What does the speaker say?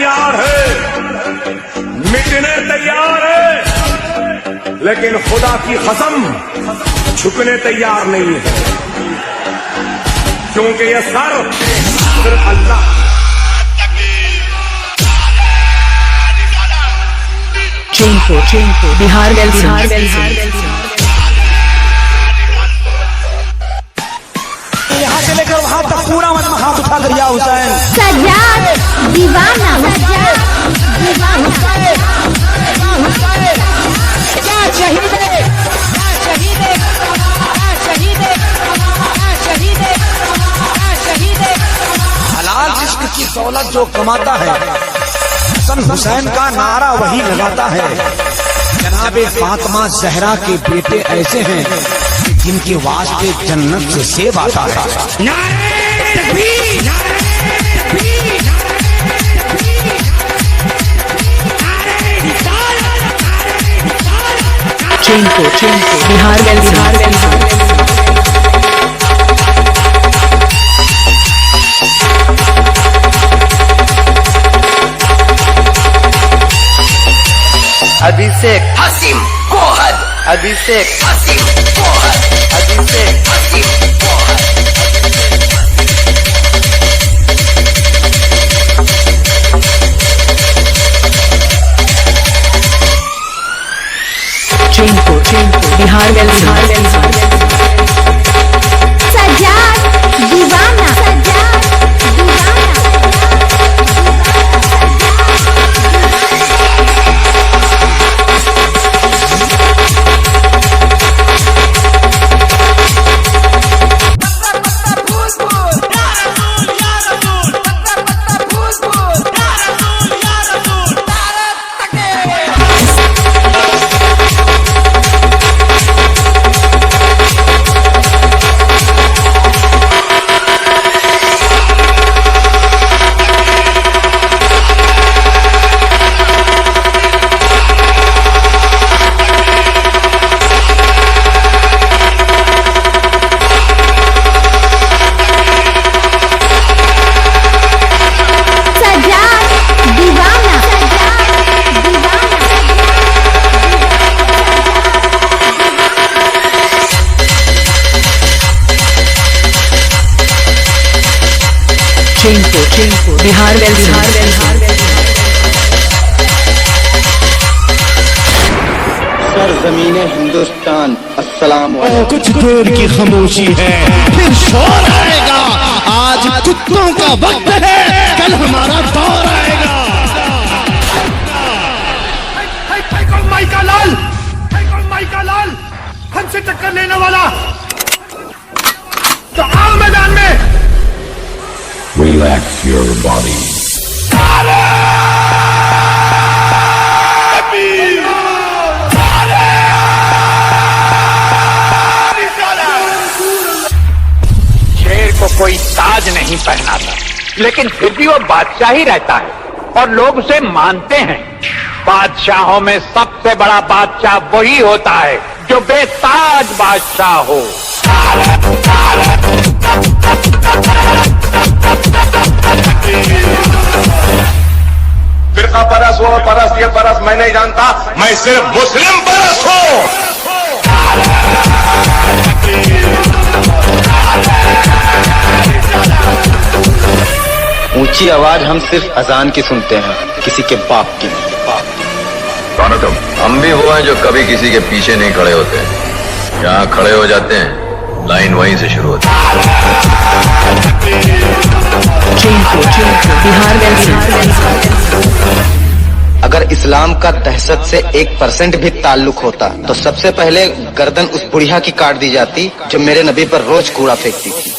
तैयार है, मिटने तैयार है, लेकिन खुदा की कसम झुकने तैयार नहीं है, क्योंकि ये सर सिर्फ अल्लाह। चैनपुर बिहार यहाँ से लेकर वहाँ तक पूरा मन में हाथ उठा कर या हुसैन। सज्जाद दीवाना, सज्जाद दीवाना। क्या शहीदे, क्या शहीदे, क्या शहीदे, क्या शहीदे, क्या शहीदे। हलाल इश्क की दौलत जो कमाता है, हसन हुसैन का नारा वही लगाता है। जनाबे फातिमा जहरा के बेटे ऐसे हैं जिनके वास्ते जन्नत से सेब आता है। चैनपुर बिहार अभिषेक हसीम कोहद, अभिषेक हसीम कोहद, अभिषेक हसीम कोहद। चैनपुर बिहार सज्जाद दीवाना, सज्जाद दीवाना। चैनपुर बिहार सरज़मीने हिंदुस्तान, अस्सलाम वालेकुम। कुछ देर की खामोशी है, फिर शोर आएगा। आज कुत्तों का वक्त है, कल हमारा दौर आएगा। कौन माइका लाल, कौन माइका लाल हमसे टक्कर लेने वाला, तो आओ मैदान में। Relax your body. शेर को कोई ताज नहीं पहनाता, लेकिन फिर भी वो बादशाह ही रहता है और लोग उसे मानते हैं। बादशाहों में सबसे बड़ा बादशाह वही होता है जो बेताज बादशाह हो। फिरका परस वो परस ये परस मैं नहीं जानता, मैं सिर्फ मुस्लिम परस हूँ। ऊंची आवाज हम सिर्फ अजान की सुनते हैं, किसी के बाप की नहीं। कौन हो तुम? हम भी वो हैं जो कभी किसी के पीछे नहीं खड़े होते, जहाँ खड़े हो जाते हैं लाइन वहीं से शुरू होती है। बिहार अगर इस्लाम का दहशत से 1% भी ताल्लुक होता तो सबसे पहले गर्दन उस बुढ़िया की काट दी जाती जो मेरे नबी पर रोज कूड़ा फेंकती थी।